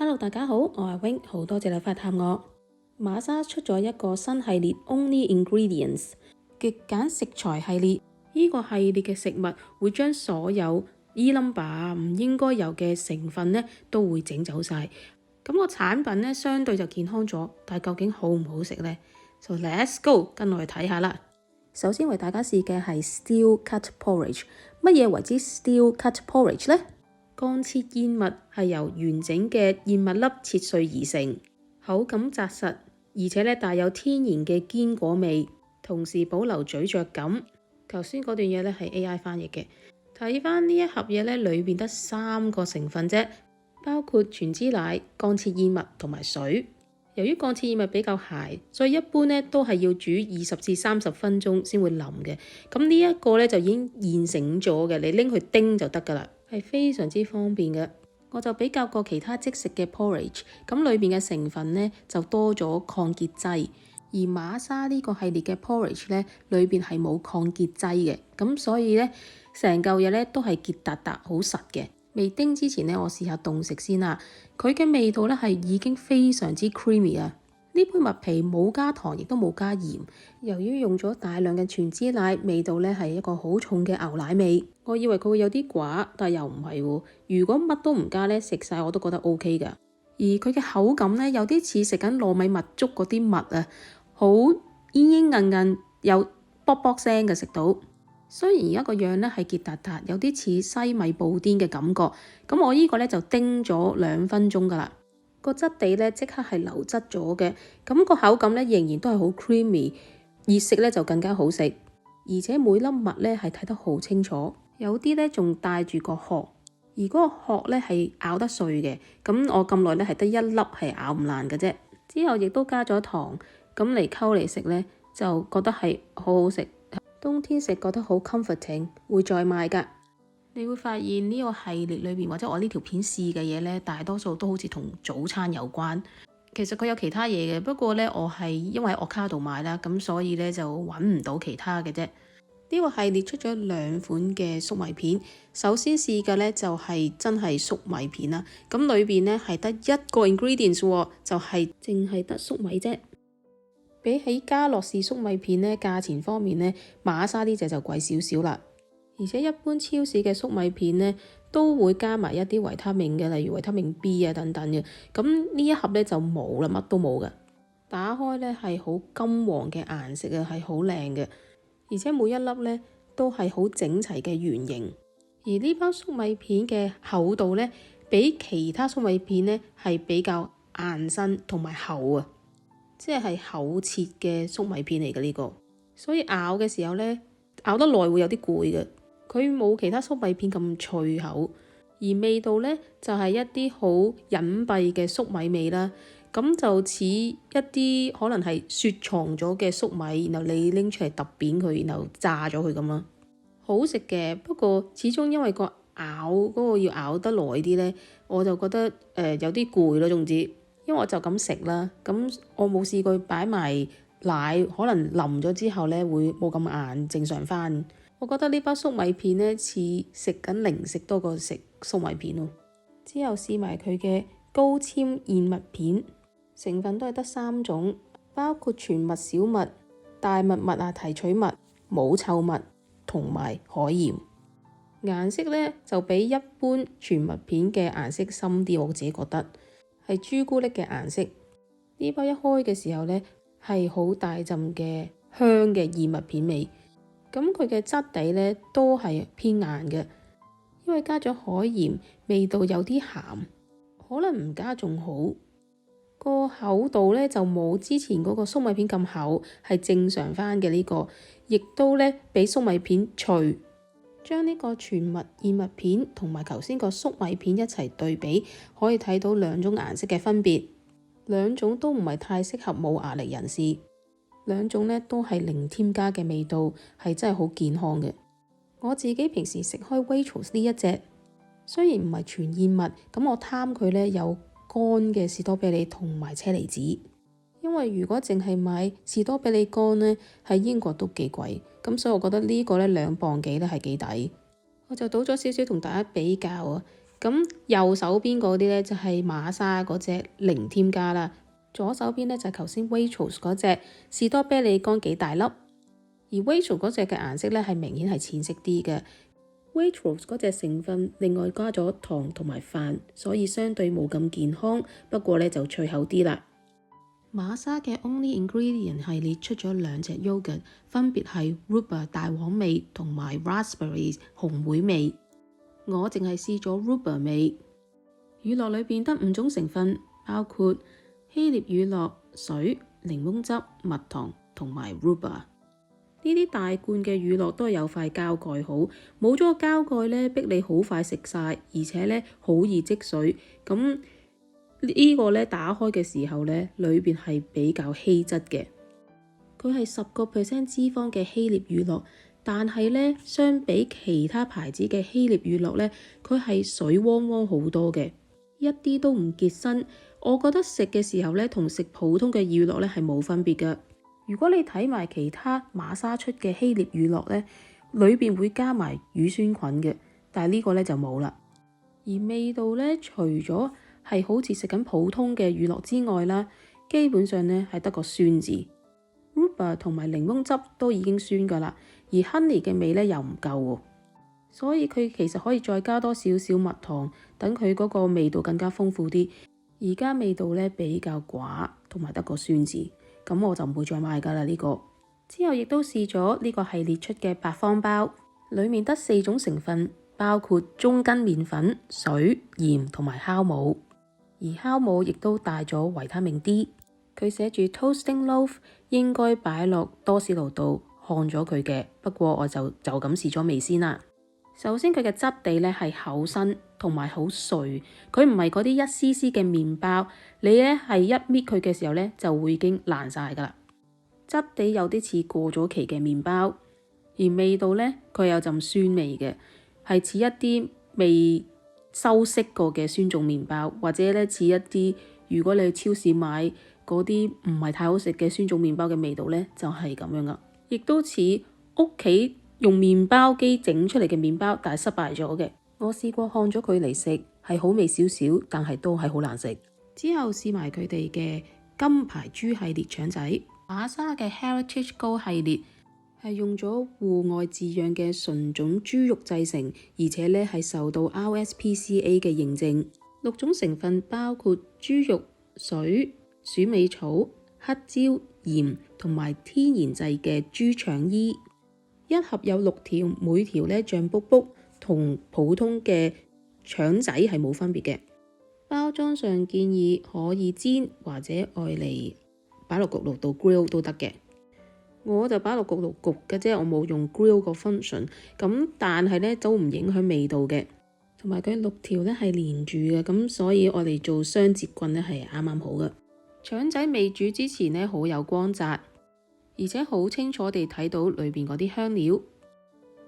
Hello，大家好，我係 Wing，好多謝你返嚟探我。瑪莎出咗一個新系列 Only Ingredients 極簡食材系列，呢個系列嘅食物會將所有 number 唔應該有嘅成分呢都會整走晒。咁個產品呢相對就健康咗，但係究竟好唔好食呢？ So let's go， 跟我去睇下啦。首先為大家試嘅係 Steel Cut Porridge。乜嘢為之 Steel Cut Porridge 呢？乾切燕麥係由完整嘅燕麥粒切碎而成，口感紮實，而且咧帶有天然嘅堅果味，同時保留咀嚼感。頭先嗰段嘢咧係 AI 翻譯嘅。睇翻呢一盒嘢咧，裏邊得3個成分啫，包括全脂奶、乾切燕麥同埋水。由於乾切燕麥比較鞋，所以一般咧都係要煮20至30分鐘先會腍嘅。咁呢一個咧就已經現成咗嘅，你拎去叮就得噶啦。係非常之方便嘅。我就比較過其他即食嘅 porridge， 咁裏邊嘅成分呢就多咗抗結劑，而瑪莎呢個系列嘅 porridge 呢裏邊係冇抗結劑嘅，咁所以呢成嚿嘢呢都係結達達好實嘅。未叮之前呢，我試下凍食先啦。佢嘅味道呢係已經非常之 creamy 啊！呢杯麥皮冇加糖，亦都冇加鹽。由於用咗大量嘅全脂奶，味道呢係一個好重嘅牛奶味。我以為佢會有啲寡，但又唔係喎。如果乜都唔加呢，食晒我都覺得 OK 㗎。而佢嘅口感呢，有啲似食緊糯米蜜粥嗰啲蜜啊，好煙煙韌韌，有卜卜聲嘅食到。雖然而家個樣呢係結達達，有啲似西米布甸嘅感覺。咁我呢個呢就叮咗2分鐘㗎啦。個質地呢即刻係流質咗嘅，咁個口感呢仍然都係好 creamy， 熱食呢就更加好食，而且每粒麥呢係睇得好清楚，有啲呢仲帶住個殼，而嗰個殼呢係咬得碎嘅，咁我咁耐呢係得1粒係咬唔爛嘅啫。之後亦都加咗糖，咁嚟溝嚟食呢，就覺得係好好食，冬天食覺得好 comforting， 會再買㗎。你會發現呢個系列裏邊或者我呢條片試嘅嘢呢，大多數都好似同早餐有關。其實佢有其他嘢嘅，不過呢，我係因為喺我卡度買啦，咁所以呢就揾唔到其他嘅啫。呢個系列出咗2款嘅粟米片，首先試嘅呢就係真係粟米片啦。咁裏邊呢係得1個 ingredients 喎，就係淨係得粟米啫。比起家樂氏粟米片呢，價錢方面呢，瑪莎呢隻就貴少少啦。而且一般超市嘅粟米片呢，都會加埋一啲維他命嘅，例如維他命 B 啊等等嘅。咁呢一盒呢就冇啦，乜都冇嘅。打開呢係好金黃嘅顏色啊，係好靚嘅。而且每一粒呢都係好整齊嘅圓形。而呢包粟米片嘅厚度呢，比其他粟米片呢係比較硬身同埋厚啊，即係厚切嘅粟米片嚟嘅呢個。所以咬嘅時候呢，咬得耐會有啲攰嘅。佢冇其他粟米片咁脆口，而味道呢就係一啲好隱蔽嘅粟米味啦。咁就似一啲可能係雪藏咗嘅粟米，然後你拎出嚟揼扁佢，然後炸咗佢咁啦。好食嘅，不過始終因為個咬嗰個要咬得耐啲呢，我就覺得有啲攰咯。總之，因為我就咁食啦，咁我冇試過擺埋奶，可能腍咗之後呢會冇咁硬，正常翻。我覺得呢包粟米片呢似食緊零食多過食粟米片咯。之後試埋佢嘅高纖燕麥片，成分都係得3種，包括全麥小麥、大麥麥芽提取物、冇臭麥同埋海鹽。顏色呢就比一般全麥片嘅顏色深啲，我自己覺得係朱古力嘅顏色。呢包一開嘅時候呢，係好大陣嘅香嘅燕麥片味。咁佢嘅質地呢都係偏硬嘅，因為加咗海鹽，味道有啲鹹，可能唔加仲好。個厚度呢就冇之前嗰個粟米片咁厚，係正常翻嘅呢個，亦都呢比粟米片脆。將呢個全麥燕麥片同埋頭先個粟米片一齊對比，可以睇到2種顏色嘅分別。2種都唔係太適合冇牙力人士。2種呢都係零添加嘅味道，係真係好健康嘅。我自己平時食開 Waitrose 呢一隻，雖然唔係全燕麥，咁我貪佢呢有乾嘅士多啤梨同埋車厘子。因為如果淨係買士多啤梨乾呢，喺英國都幾貴，咁所以我覺得呢個呢2磅幾呢係幾抵。我就倒咗少少同大家比較啊。咁右手邊嗰啲呢，就係瑪莎嗰隻零添加啦，左手邊呢，就係頭先 Waitrose 嗰隻士多啤梨乾幾大粒，而 Waitrose 嗰隻嘅顏色呢，係明顯係淺色啲嘅。Waitrose 嗰隻成分另外加咗糖同埋飯，所以相對冇咁健康，不過呢就脆口啲啦。瑪莎嘅 Only Ingredient 系列出咗2隻 yogurt， 分別係 Rhubarb 大黃味同埋 Raspberry 紅莓味。我淨係試咗 Rhubarb 味。乳酪裏邊得5種成分，包括希臘乳酪、水、檸檬汁、蜜糖同埋 Rhubarb。呢啲大罐嘅乳酪都係有塊膠蓋好，冇咗個膠蓋呢，逼你好快食晒，而且呢好易積水。咁呢個呢打開嘅時候呢，裏邊係比較稀質嘅。佢係10% 脂肪嘅希臘乳酪，但係呢，相比其他牌子嘅希臘乳酪呢，佢係水汪汪好多嘅，一啲都唔結身。我覺得食嘅時候呢，同食普通嘅乳酪呢係冇分別嘅。如果你睇埋其他瑪莎出嘅希臘乳酪呢，裏邊會加埋乳酸菌嘅，但係呢個呢就冇啦。而味道呢，除咗係好似食緊普通嘅乳酪之外啦，基本上呢係得個酸字。Rhubarb 同埋檸檬汁都已經酸噶啦，而 honey 嘅味呢又唔夠喎，所以佢其實可以再加多少少蜜糖，等佢嗰個味道更加豐富啲。而家味道呢比較寡，同埋得個酸字。咁我就唔會再買㗎啦呢個。之後亦都試咗呢個系列出嘅白方包，裡面得4種成分，包括中筋麵粉、水、鹽同埋酵母。而酵母亦都帶咗維他命 D。佢寫住 Toasting Loaf 應該擺落多士爐度烘咗佢嘅，不過我就咁試咗味先啦。首先佢嘅質地呢係厚身同埋好碎，佢唔係嗰啲一絲絲嘅麵包，你呢係一搣佢嘅時候呢就會已經爛晒噶啦。質地有啲似過咗期嘅麵包，而味道呢，佢有陣酸味嘅，係似一啲未修飾過嘅酸種麵包，或者呢似一啲如果你去超市買嗰啲唔係太好食嘅酸種麵包嘅味道呢，就係咁樣噶，亦都似屋企用麵包機整出嚟嘅麵包，但係失敗咗嘅。我試過烘咗佢嚟食，係好味少少，但係都係好難食。之後試埋佢哋嘅金牌豬系列腸仔，瑪莎嘅 Heritage Gold 系列係用咗戶外飼養嘅純種豬肉製成，而且呢係受到 RSPCA 嘅認證。6種成分包括豬肉、水、鼠尾草、黑椒、鹽同埋天然製嘅豬腸衣。一盒有6條，每條呢脹卜卜，同普通嘅腸仔係冇分別嘅。包裝上建議可以煎或者愛嚟擺落焗爐度 grill 都得嘅。我就擺落焗爐焗嘅啫，我冇用 grill 個 function。咁但係呢都唔影響味道嘅，同埋佢6條呢係連住嘅，咁所以我哋做雙節棍呢係啱啱好嘅。腸仔未煮之前呢好有光澤，而且好清楚地睇到裏邊嗰啲香料，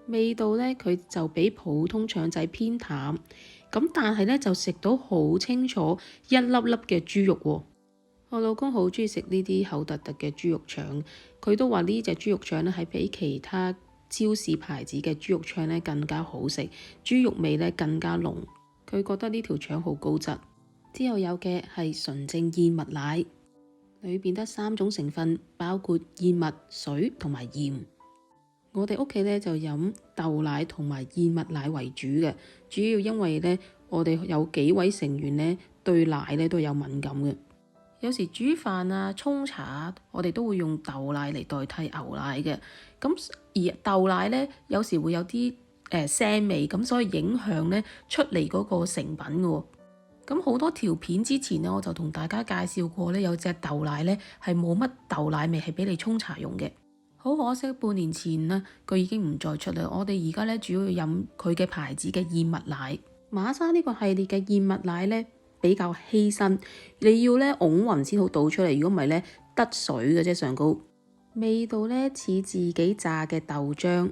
味道呢，佢就比普通腸仔偏淡，咁但係呢，就食到好清楚一粒粒嘅豬肉喎。我老公好中意食呢啲厚突突嘅豬肉腸，佢都話呢隻豬肉腸呢係比其他超市牌子嘅豬肉腸呢更加好食，豬肉味呢更加濃，佢覺得呢條腸好高質。之後有嘅係純正燕麥奶，裏邊得3種成分，包括燕麥、水同埋鹽。我哋屋企呢就飲豆奶同埋燕麥奶為主嘅，主要因為呢我哋有幾位成員呢對奶呢都有敏感嘅，有時煮飯啊、沖茶我哋都會用豆奶嚟代替牛奶嘅。咁而豆奶呢，有時會有啲腥味，咁所以影響呢出嚟嗰個成品嘅。咁好多條片之前呢，我就同大家介紹過呢，有隻豆奶呢係冇乜豆奶味，係俾你沖茶用嘅。好可惜，半年前呢，佢已經唔再出啦。我哋而家呢，主要飲佢嘅牌子嘅燕麥奶。瑪莎呢個系列嘅燕麥奶呢，比較稀身，你要呢㧬勻先好倒出嚟，如果唔係呢，得水嘅啫上高。味道呢似自己榨嘅豆漿，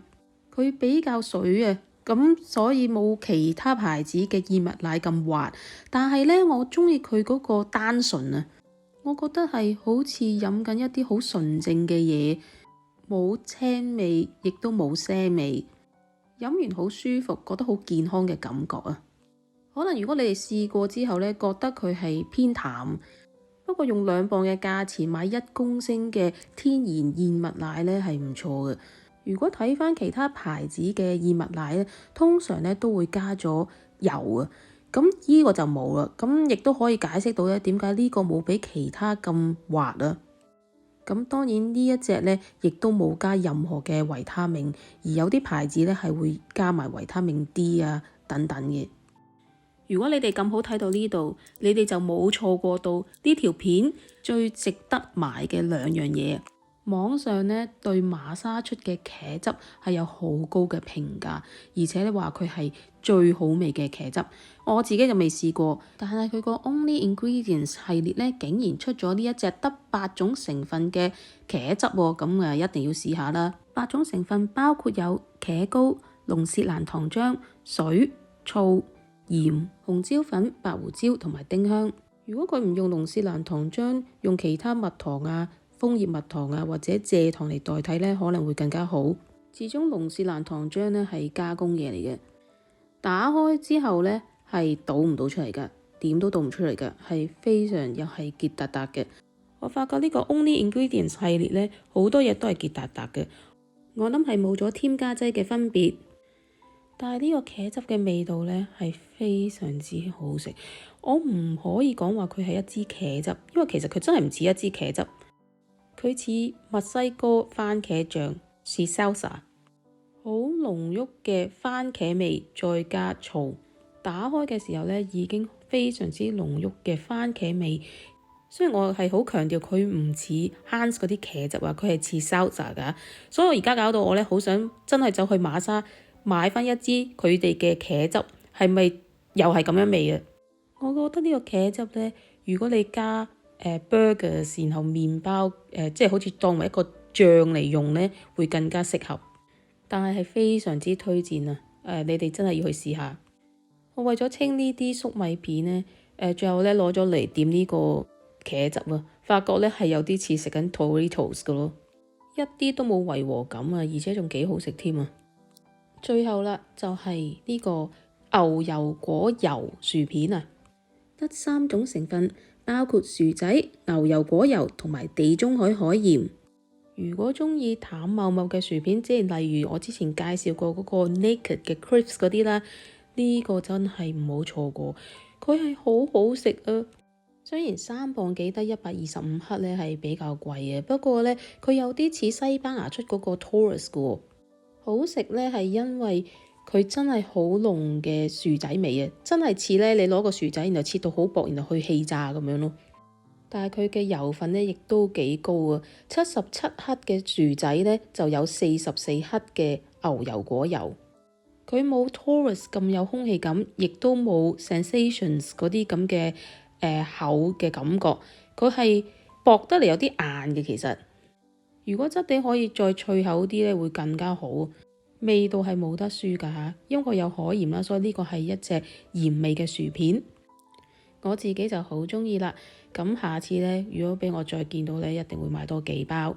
佢比較水啊。咁所以冇其他牌子嘅燕麥奶咁滑，但係呢，我中意佢嗰個單純啊，我覺得係好似飲緊一啲好純正嘅嘢，冇青味，亦都冇腥味，飲完好舒服，覺得好健康嘅感覺啊。可能如果你哋試過之後呢，覺得佢係偏淡，不過用2磅嘅價錢買1公升嘅天然燕麥奶呢係唔錯嘅。如果睇返其他牌子嘅燕麥奶呢，通常呢都會加咗油啊，咁呢個就冇啦。咁亦都可以解釋到咧點解呢個冇比其他咁滑啊。咁當然呢一隻呢，亦都冇加任何嘅維他命，而有啲牌子呢係會加埋維他命 D 啊等等嘅。如果你哋咁好睇到呢度，你哋就冇錯過到呢條片最值得買嘅2樣嘢。網上呢對馬莎出嘅茄汁係有好高嘅評價，而且咧話佢係最好味嘅茄汁。我自己就未試過，但係佢個 Only Ingredients 系列呢，竟然出咗呢一隻得8種成分嘅茄汁喎，咁啊一定要試下啦。8種成分包括有茄膏、龍舌蘭糖漿、水、醋、鹽、紅椒粉、白胡椒同埋丁香。如果佢唔用龍舌蘭糖漿，用其他蜜糖啊、楓葉蜜糖啊或者蔗糖嚟代替呢，可能會更加好。始終龍舌蘭糖漿呢係加工嘢嚟嘅，打開之後呢係倒唔到出嚟㗎，點都倒唔出嚟㗎，係非常又係結達達嘅。我發覺呢個 Only Ingredients 系列呢，好多嘢都係結達達嘅，我諗係冇咗添加劑嘅分別。但係呢個茄汁嘅味道呢係非常之好食，我唔可以講話佢係一支茄汁，因為其實佢真係唔似一支茄汁，佢似墨西哥番茄醬，似 salsa， 好濃郁嘅番茄味再加醋，打開嘅時候呢已經非常之濃郁嘅番茄味。雖然我係好強調佢唔似 Heinz 嗰啲茄汁啊，佢係似 salsa 㗎，所以我而家搞到我呢好想真係走去馬莎買翻一支佢哋嘅茄汁，係咪又係咁樣味啊？我覺得呢個茄汁呢，如果你加burgers 然後麵包即係好似當為一個醬嚟用呢，會更加適合。但係非常之推薦啊！你哋真係要去試下。我為咗清呢啲粟米片呢，最後呢攞咗嚟點呢個茄汁啊，發覺呢係有啲似食緊 Doritos 嘅咯，一啲都冇違和感啊，而且仲幾好食添啊！最後啦，就係呢個牛油果油薯片啊，得3種成分，包括薯仔、牛油果油同埋地中海海鹽。如果鍾意淡茂茂嘅薯片，即係例如我之前介紹過嗰個 Naked 嘅 Crisps 嗰啲啦，呢個真係唔好錯過，佢係好好食啊！雖然3磅幾得125克呢係比較貴嘅，不過呢，佢有啲似西班牙出嗰個 Taurus 嘅喎。好食呢係因為佢真係好濃嘅薯仔味啊，真係似呢，你攞個薯仔然後切到好薄，然後去氣炸咁樣咯。但係佢嘅油分呢亦都幾高啊，77克嘅薯仔呢就有44克嘅牛油果油。佢冇 Taurus 咁有空氣感，亦都冇 Sensations 嗰啲咁嘅厚嘅感覺。佢係薄得嚟有啲硬嘅，其實。如果質地可以再脆口啲咧，會更加好。味道係冇得輸㗎嚇，因為有海鹽啦，所以呢個係一隻鹽味嘅薯片。我自己就好鍾意啦。咁下次呢，如果俾我再見到呢，一定會買多幾包。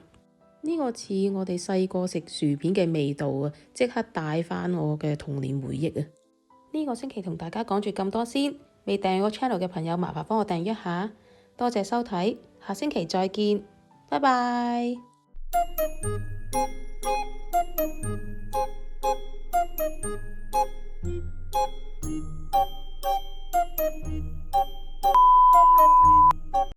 呢個似我哋細個食薯片嘅味道啊，即刻帶返我嘅童年回憶啊！呢個星期同大家講住咁多先，未訂閱我 channel 嘅朋友，麻煩幫我訂閱一下。多謝收睇，下星期再見，拜拜。